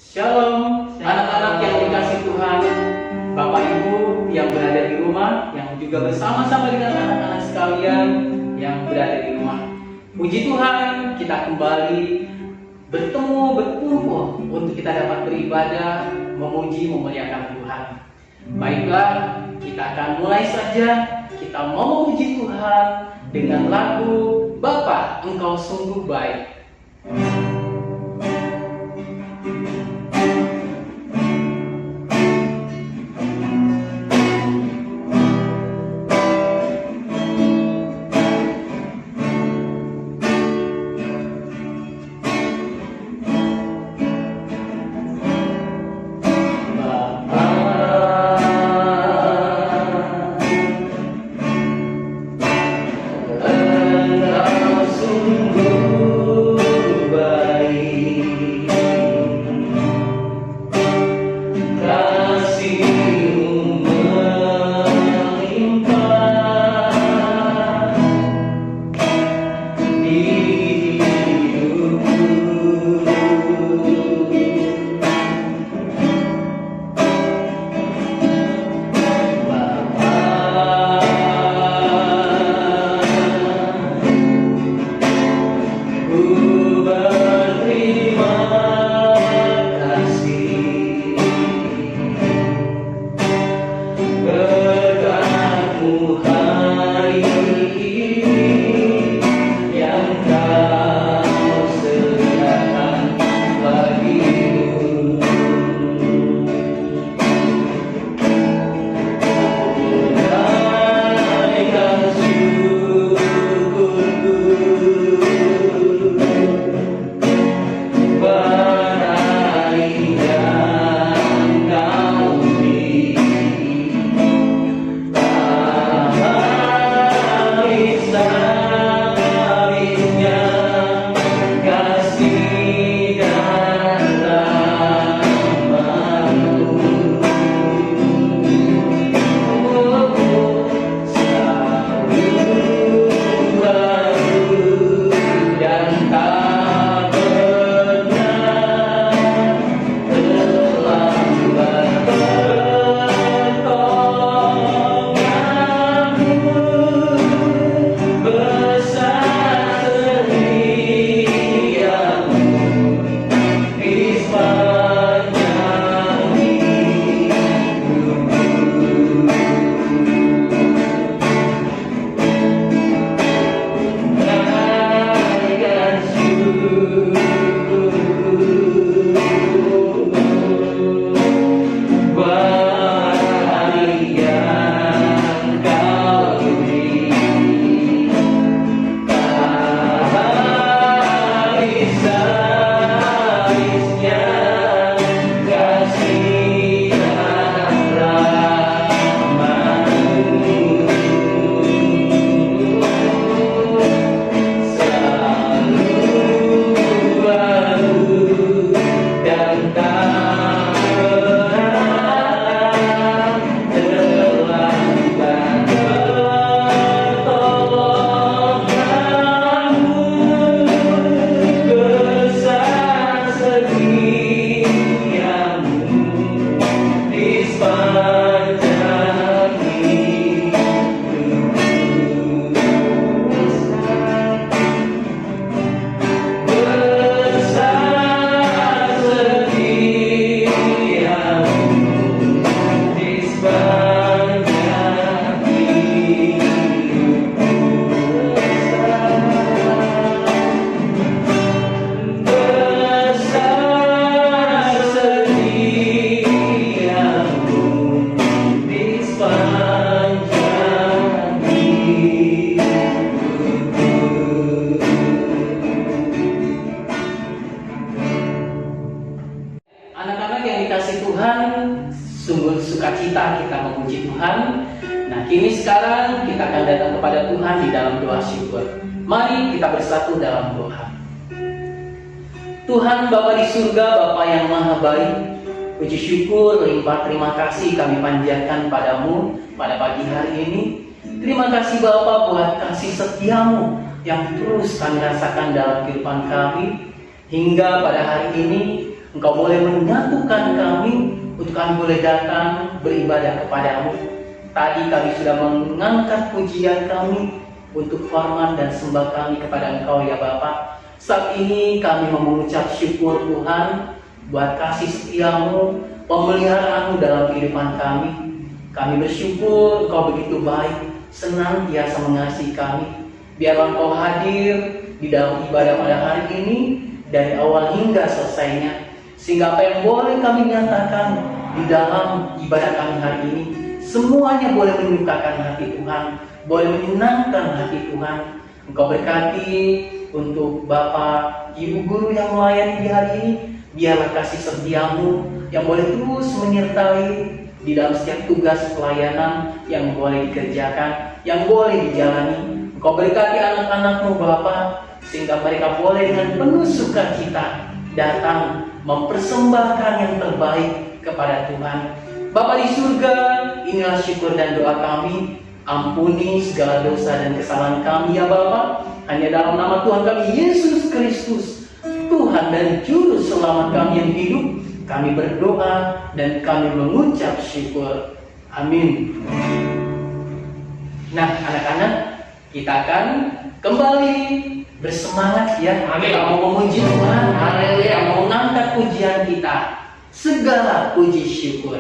Shalom, anak-anak yang dikasih Tuhan, Bapak Ibu yang berada di rumah, yang juga bersama-sama dengan anak-anak sekalian yang berada di rumah. Puji Tuhan, kita kembali berkumpul untuk kita dapat beribadah, memuji, memuliakan Tuhan. Baiklah, kita akan mulai saja. Kita mau memuji Tuhan dengan lagu Bapa, Engkau Sungguh Baik. Sungguh sukacita kita memuji Tuhan. Nah, kini sekarang kita akan datang kepada Tuhan di dalam doa syukur. Mari kita bersatu dalam doa. Tuhan Bapa di surga, Bapa yang maha baik, puji syukur, limpah terima kasih kami panjatkan padamu pada pagi hari ini. Terima kasih Bapa buat kasih setiamu yang terus kami rasakan dalam kehidupan kami. Hingga pada hari ini Engkau boleh menyatukan kami untuk kami boleh datang beribadah kepadamu. Tadi kami sudah mengangkat pujian kami untuk hormat dan sembah kami kepada Engkau ya Bapa. Saat ini kami mau mengucap syukur Tuhan buat kasih setiamu, pemeliharaanmu dalam kehidupan kami. Kami bersyukur Engkau begitu baik, senantiasa mengasihi kami. Biarlah Engkau hadir di dalam ibadah pada hari ini dari awal hingga selesainya, sehingga apa yang boleh kami nyatakan di dalam ibadah kami hari ini semuanya boleh menyukakan hati Tuhan, boleh menyenangkan hati Tuhan. Engkau berkati untuk Bapak, Ibu Guru yang melayani di hari ini. Biarlah kasih setiamu yang boleh terus menyertai di dalam setiap tugas pelayanan yang boleh dikerjakan, yang boleh dijalani. Engkau berkati anak-anakmu Bapa, sehingga mereka boleh dengan penuh sukacita datang mempersembahkan yang terbaik kepada Tuhan. Bapa di surga, inilah syukur dan doa kami. Ampuni segala dosa dan kesalahan kami ya Bapa. Hanya dalam nama Tuhan kami Yesus Kristus, Tuhan dan Juru Selamat kami yang hidup, kami berdoa dan kami mengucap syukur. Amin. Nah anak-anak, kita akan kembali bersemangat ya. Kita mau memuji Tuhan, haleluya, mau mengangkat pujian kita, segala puji syukur.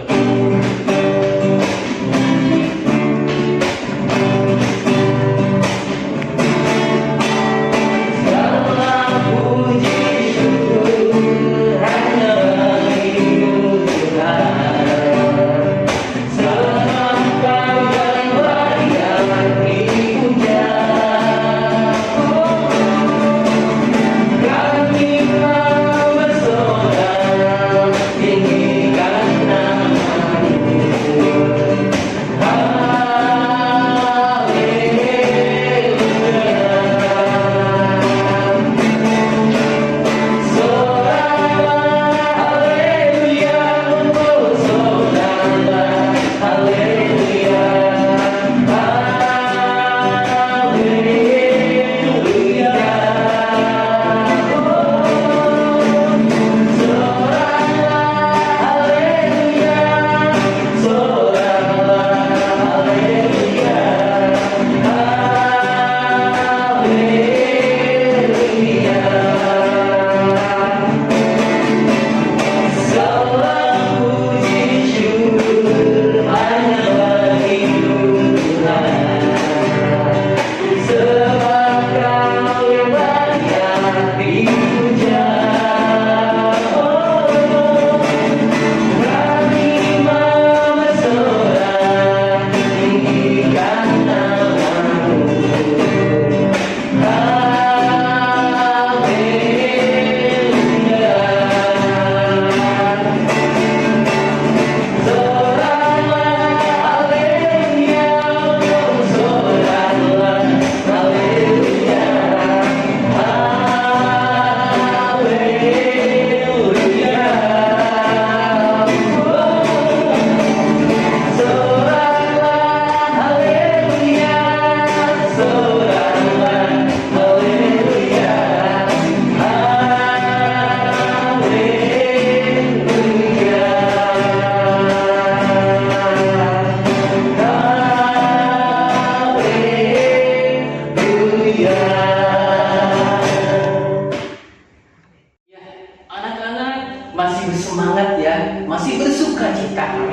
Masih bersemangat ya, masih bersuka cita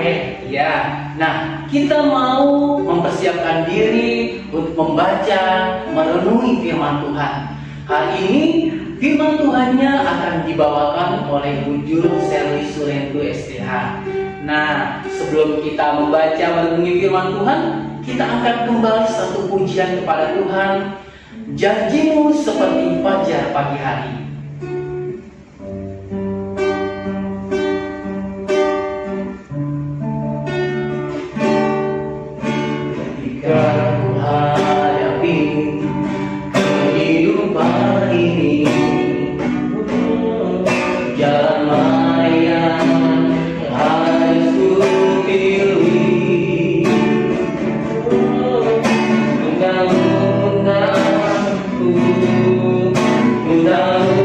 ya. Nah, kita mau mempersiapkan diri untuk membaca, merenungi firman Tuhan. Hari ini firman Tuhannya akan dibawakan oleh Bu Jur Sherly Sulentu STH. Nah, sebelum kita membaca merenungi firman Tuhan, kita angkat kembali satu pujian kepada Tuhan. Janjimu seperti fajar pagi hari. Undang-undangku, undang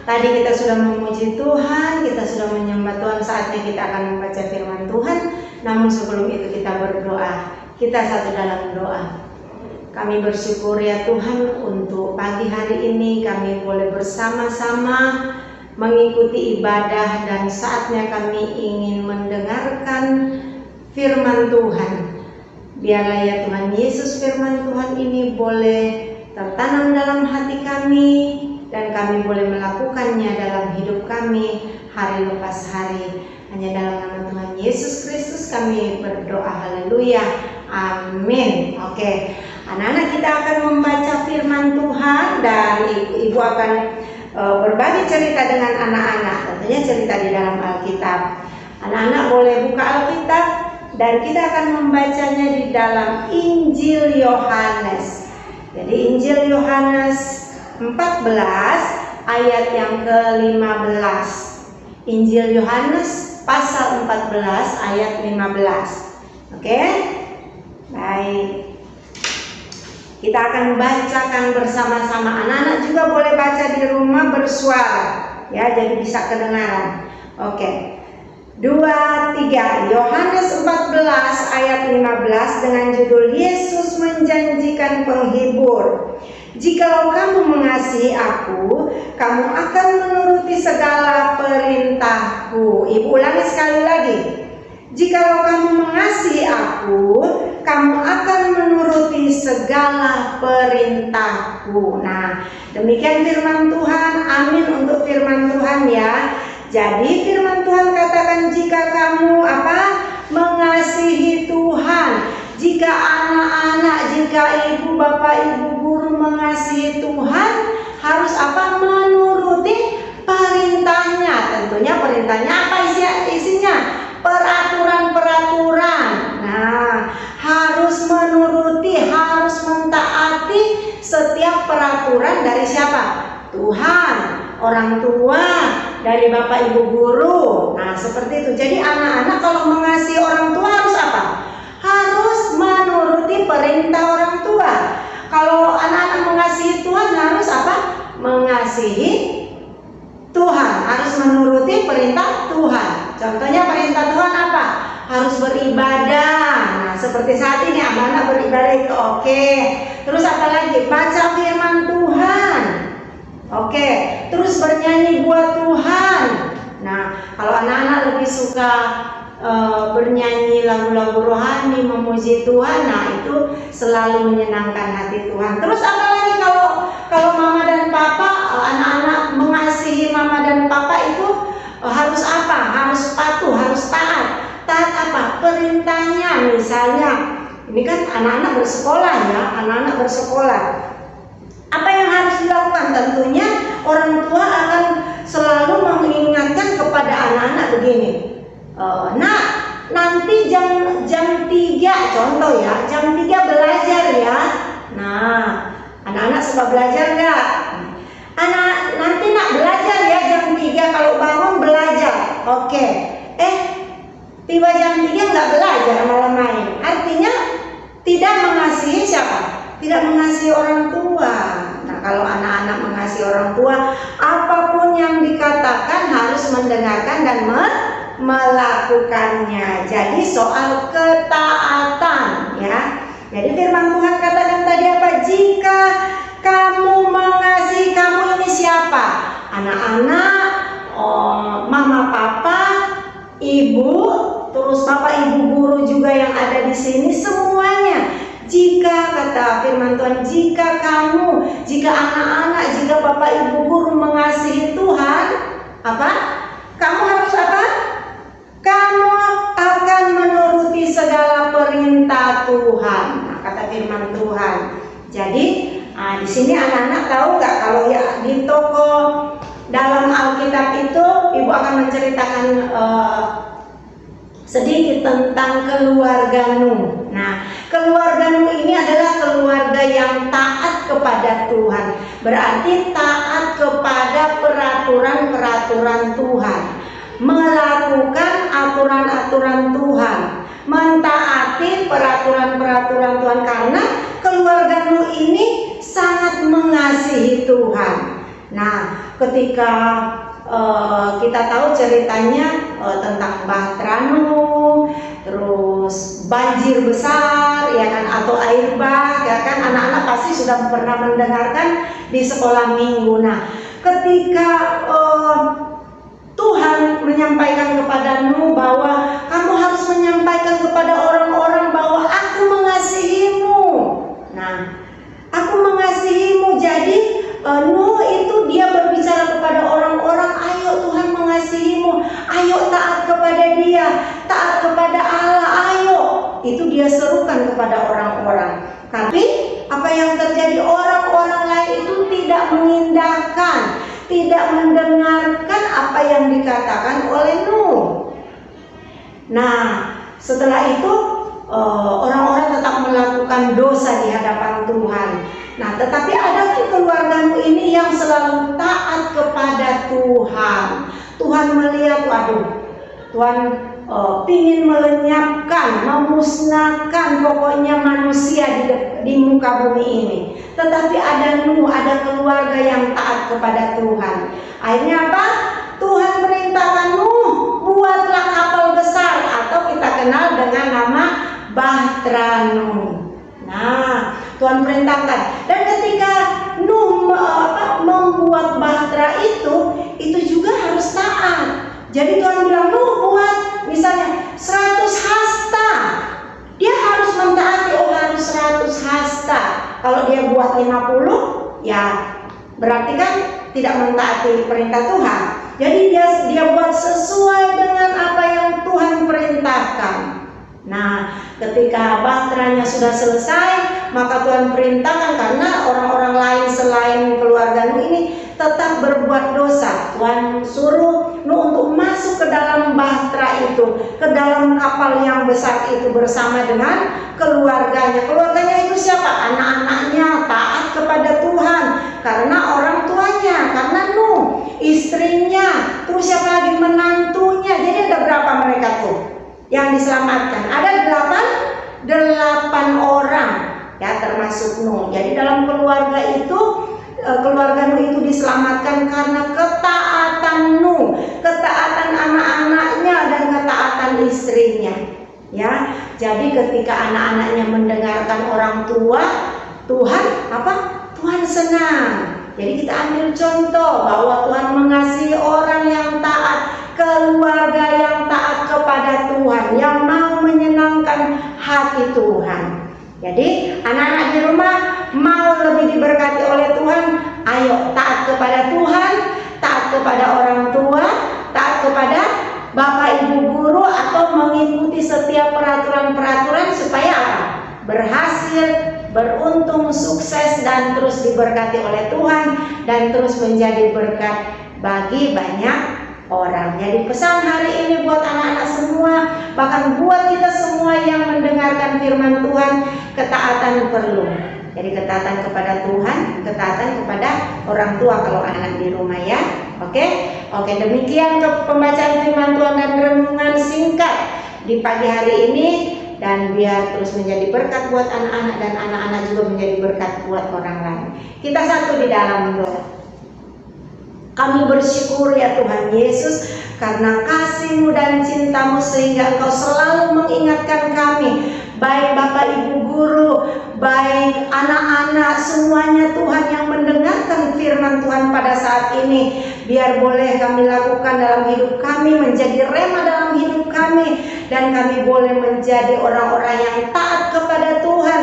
Tadi kita sudah memuji Tuhan, kita sudah menyembah Tuhan, saatnya kita akan membaca firman Tuhan. Namun sebelum itu kita berdoa. Kita satu dalam doa. Kami bersyukur ya Tuhan untuk pagi hari ini kami boleh bersama-sama mengikuti ibadah, dan saatnya kami ingin mendengarkan firman Tuhan. Biarlah ya Tuhan Yesus, firman Tuhan ini boleh tertanam dalam hati kami, dan kami boleh melakukannya dalam hidup kami hari lepas hari. Hanya dalam nama Tuhan Yesus Kristus kami berdoa, haleluya, amin. Oke, anak-anak, kita akan membaca firman Tuhan, dan ibu akan berbagi cerita dengan anak-anak, tentunya cerita di dalam Alkitab. Anak-anak boleh buka Alkitab, dan kita akan membacanya di dalam Injil Yohanes. Jadi Injil Yohanes 14 ayat yang ke-15. Injil Yohanes pasal 14 ayat 15. Oke? Baik. Kita akan bacakan bersama-sama. Anak-anak juga boleh baca di rumah bersuara, ya, jadi bisa kedengaran. Oke. 2, 3. Yohanes 14 ayat 15 dengan judul Yesus menjanjikan penghibur. Jikalau kamu mengasihi aku, kamu akan menuruti segala perintahku. Ibu ulangi sekali lagi. Jikalau kamu mengasihi aku, kamu akan menuruti segala perintahku. Nah, demikian firman Tuhan. Amin untuk firman Tuhan ya. Jadi firman Tuhan katakan, jika kamu mengasihi Tuhan, jika anak-anak, jika ibu, bapak, ibu guru mengasihi Tuhan, harus menuruti perintahnya. Tentunya perintahnya apa isinya? Peraturan-peraturan. Nah, harus menuruti, harus mentaati setiap peraturan dari siapa? Tuhan, orang tua, dari bapak ibu guru. Nah, seperti itu. Jadi anak-anak kalau mengasihi orang tua harus apa? Harus menuruti perintah orang tua. Kalau anak-anak mengasihi Tuhan harus apa? Mengasihi Tuhan, harus menuruti perintah Tuhan. Contohnya perintah Tuhan apa? Harus beribadah. Nah, seperti saat ini anak-anak beribadah itu oke. Terus apa lagi? Baca firman Tuhan. Oke. Terus bernyanyi buat Tuhan. Nah, kalau anak-anak lebih suka bernyanyi lagu-lagu rohani, memuji Tuhan, nah itu selalu menyenangkan hati Tuhan. Terus apa lagi kalau mama dan papa, anak-anak mengasihi mama dan papa itu harus apa? Harus patuh, harus taat. Taat apa? Perintahnya. Misalnya, ini kan anak-anak bersekolah ya, anak-anak bersekolah. Apa yang harus dilakukan? Tentunya orang tua akan selalu mengingatkan kepada anak-anak begini. Nah, nanti jam 3, contoh ya, jam 3 belajar ya. Nah, anak-anak suka belajar nggak? Nanti nak belajar ya jam 3, kalau bangun belajar. Oke. Tiba jam 3 nggak belajar, malah main. Artinya tidak mengasihi siapa? Tidak mengasihi orang tua. Nah, kalau anak-anak mengasihi orang tua, apapun yang dikatakan harus mendengarkan dan melakukannya. Jadi soal ketaatan ya. Jadi firman Tuhan katakan tadi apa? Jika kamu mengasihi, kamu ini siapa? Anak-anak, mama, papa, ibu, terus bapak, ibu guru juga yang ada di sini, semuanya. Jika, kata firman Tuhan, jika anak-anak, jika bapak, ibu guru mengasihi Tuhan, apa? Kamu harus apa? Kamu akan menuruti segala perintah Tuhan. Nah, kata firman Tuhan. Jadi, di sini anak-anak tahu nggak kalau ya di toko dalam Alkitab itu, ibu akan menceritakan sedikit tentang keluarga Nuh. Nah, keluarga Nuh ini adalah keluarga yang taat kepada Tuhan. Berarti taat kepada peraturan-peraturan Tuhan, melakukan aturan-aturan Tuhan, mentaati peraturan-peraturan Tuhan, karena keluarga Nuh ini sangat mengasihi Tuhan. Nah, ketika kita tahu ceritanya tentang Bahtera Nuh, terus banjir besar, ya kan, atau air bah, ya kan, anak-anak pasti sudah pernah mendengarkan di sekolah minggu. Nah, ketika Tuhan menyampaikan kepada Nuh bahwa kamu harus menyampaikan kepada orang-orang bahwa aku mengasihimu. Nah, aku mengasihimu. Jadi Nuh itu dia berbicara kepada orang-orang, ayo Tuhan mengasihimu, ayo taat kepada Dia, taat kepada Allah, ayo. Itu dia serukan kepada orang-orang. Tapi apa yang terjadi, orang-orang lain itu tidak mengindahkan, tidak mendengarkan apa yang dikatakan oleh Nuh. Nah, setelah itu orang-orang tetap melakukan dosa di hadapan Tuhan. Nah, tetapi ada keluarga Nuh ini yang selalu taat kepada Tuhan. Tuhan melihat, waduh, Tuhan ingin melenyapkan, memusnahkan pokoknya manusia di muka bumi ini. Tetapi ada Nuh, ada keluarga yang taat kepada Tuhan. Akhirnya apa? Tuhan perintahkan Nuh, buatlah kapal besar, atau kita kenal dengan nama Bahtera Nuh. Nah, Tuhan perintahkan. Dan ketika Nuh membuat Bahtera itu juga harus taat. Jadi Tuhan bilang, Nuh buat misalnya 100 hasta. Dia harus mentaati, harus 100 hasta. Kalau dia buat 50, ya berarti kan tidak mentaati perintah Tuhan. Jadi dia buat sesuai dengan apa yang Tuhan perintahkan. Nah, ketika Bahteranya sudah selesai, maka Tuhan perintahkan, karena orang-orang lain selain keluarga Nuh ini tetap berbuat dosa. Tuhan suruh Nuh untuk masuk ke dalam Bahtera itu, ke dalam kapal yang besar itu bersama dengan keluarganya. Keluarganya itu siapa? Anak-anaknya taat kepada Tuhan karena orang tuanya, karena Nuh, istrinya, terus siapa lagi, menantunya. Jadi ada berapa mereka tuh yang diselamatkan? Ada 8 orang, ya, termasuk Nuh. Jadi dalam keluarga Nuh itu diselamatkan karena ketaatan Nuh, ketaatan anak-anaknya dan ketaatan istrinya. Ya, jadi ketika anak-anaknya mendengarkan orang tua, Tuhan senang. Jadi kita ambil contoh bahwa Tuhan mengasihi orang yang taat, keluarga yang taat kepada Tuhan, yang mau menyenangkan hati Tuhan. Jadi anak-anak di rumah mau lebih diberkati oleh Tuhan, ayo taat kepada Tuhan, taat kepada orang tua, taat kepada bapak ibu guru, atau mengikuti setiap peraturan-peraturan supaya berhasil, beruntung, sukses, dan terus diberkati oleh Tuhan, dan terus menjadi berkat bagi banyak orang. Jadi pesan hari ini buat anak-anak semua, bahkan buat kita semua yang mendengarkan firman Tuhan, ketaatan perlu. Jadi ketaatan kepada Tuhan, ketaatan kepada orang tua kalau anak di rumah, ya. Oke, demikian pembacaan firman Tuhan dan renungan singkat di pagi hari ini, dan biar terus menjadi berkat buat anak-anak, dan anak-anak juga menjadi berkat buat orang lain. Kita satu di dalam doa. Kami bersyukur ya Tuhan Yesus, karena kasih-Mu dan cinta-Mu sehingga Engkau selalu mengingatkan kami, baik Bapak Ibu guru, baik anak-anak, semuanya Tuhan yang mendengarkan firman Tuhan pada saat ini, biar boleh kami lakukan dalam hidup kami, menjadi rema dalam hidup kami, dan kami boleh menjadi orang-orang yang taat kepada Tuhan,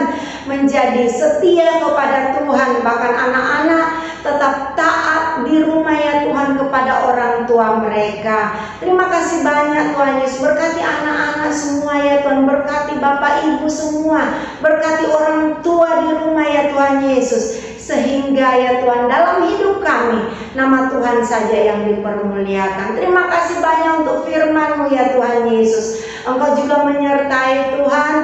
menjadi setia kepada Tuhan, bahkan anak-anak tetap taat di rumah ya Tuhan kepada orang tua mereka. Terima kasih banyak Tuhan Yesus, berkati anak-anak semua ya Tuhan, berkati Bapak Ibu semua, berkati orang tua di rumah ya Tuhan Yesus, sehingga ya Tuhan dalam hidup kami nama Tuhan saja yang dipermuliakan. Terima kasih banyak untuk firman-Mu ya Tuhan Yesus. Engkau juga menyertai Tuhan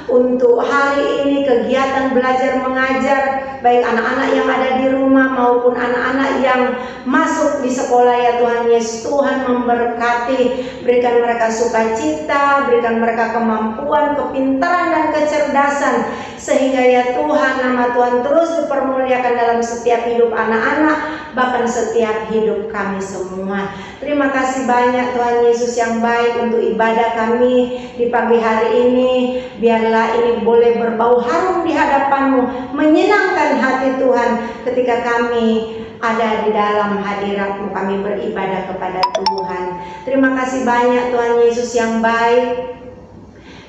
untuk hari ini kegiatan belajar mengajar, baik anak-anak yang ada di rumah maupun anak-anak yang masuk di sekolah ya Tuhan Yesus. Tuhan memberkati, berikan mereka sukacita, berikan mereka kemampuan, kepintaran dan kecerdasan, sehingga ya Tuhan, nama Tuhan terus dipermuliakan dalam setiap hidup anak-anak, bahkan setiap hidup kami semua. Terima kasih banyak Tuhan Yesus yang baik untuk ibadah kami di pagi hari ini. Biarlah ini boleh berbau harum di hadapan-Mu, menyenangkan hati Tuhan ketika kami ada di dalam hadirat-Mu, kami beribadah kepada Tuhan. Terima kasih banyak Tuhan Yesus yang baik.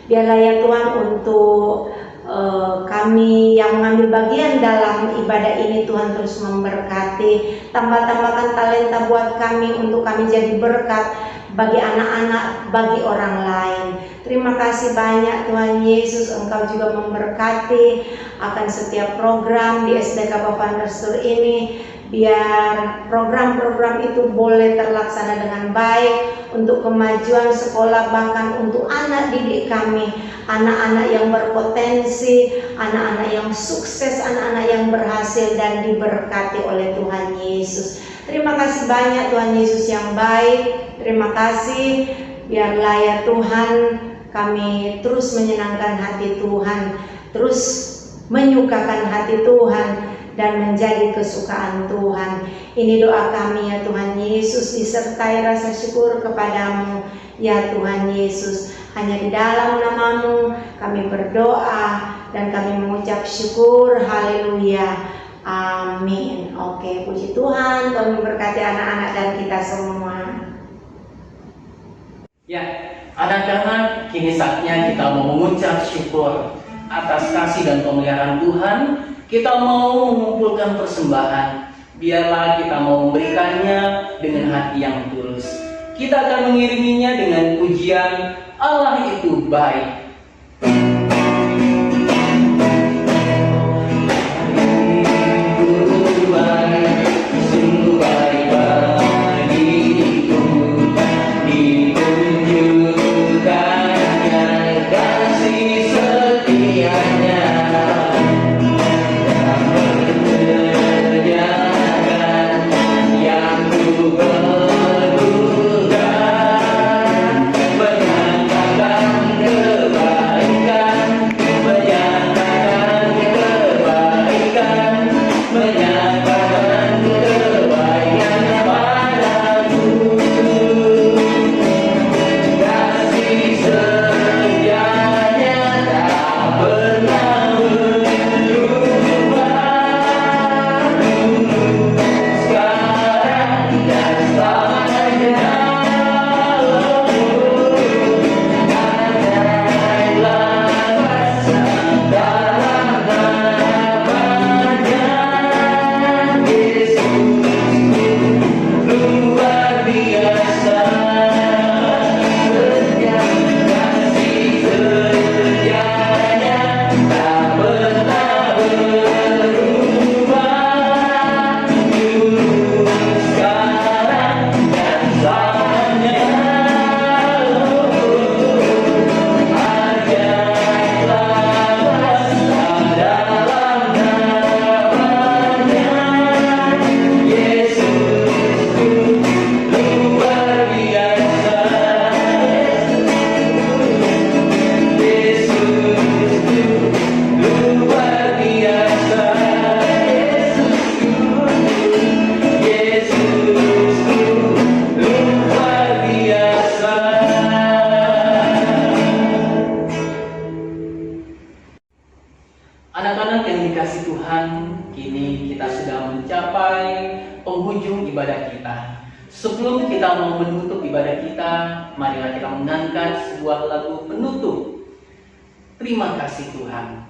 Biarlah ya Tuhan untuk kami yang mengambil bagian dalam ibadah ini, Tuhan terus memberkati. Tambah-tambahkan talenta buat kami untuk kami jadi berkat bagi anak-anak, bagi orang lain. Terima kasih banyak Tuhan Yesus, Engkau juga memberkati akan setiap program di SDK Bapak Restur ini. Biar program-program itu boleh terlaksana dengan baik untuk kemajuan sekolah, bahkan untuk anak didik kami, anak-anak yang berpotensi, anak-anak yang sukses, anak-anak yang berhasil dan diberkati oleh Tuhan Yesus. Terima kasih banyak Tuhan Yesus yang baik. Terima kasih. Biarlah ya Tuhan, kami terus menyenangkan hati Tuhan, terus menyukakan hati Tuhan, dan menjadi kesukaan Tuhan. Ini doa kami ya Tuhan Yesus, disertai rasa syukur kepadamu ya Tuhan Yesus. Hanya di dalam nama-Mu kami berdoa dan kami mengucap syukur. Haleluya. Amin. Oke, puji Tuhan. Tuhan memberkati anak-anak dan kita semua. Ya, anak-anak, kini saatnya kita mau mengucap syukur atas kasih dan pemeliharaan Tuhan. Kita mau mengumpulkan persembahan. Biarlah kita mau memberikannya dengan hati yang tulus. Kita akan mengiriminya dengan pujian Allah itu baik. Anak-anak yang dikasih Tuhan, kini kita sudah mencapai penghujung ibadah kita. Sebelum kita mau menutup ibadah kita, marilah kita mengangkat sebuah lagu penutup. Terima kasih Tuhan.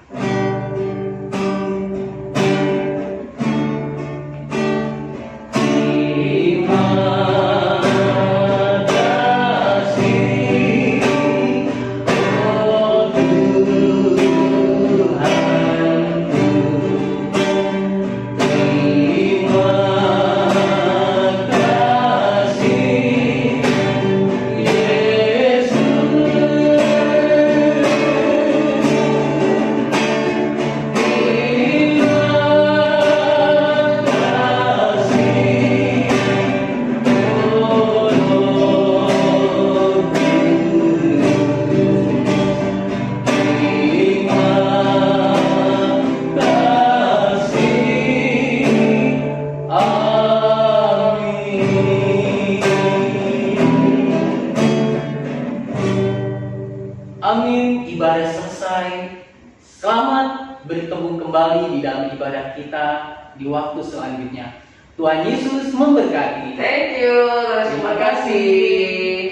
Amin, ibadah selesai. Selamat bertemu kembali di dalam ibadah kita di waktu selanjutnya. Tuhan Yesus memberkati. Thank you. Terima kasih.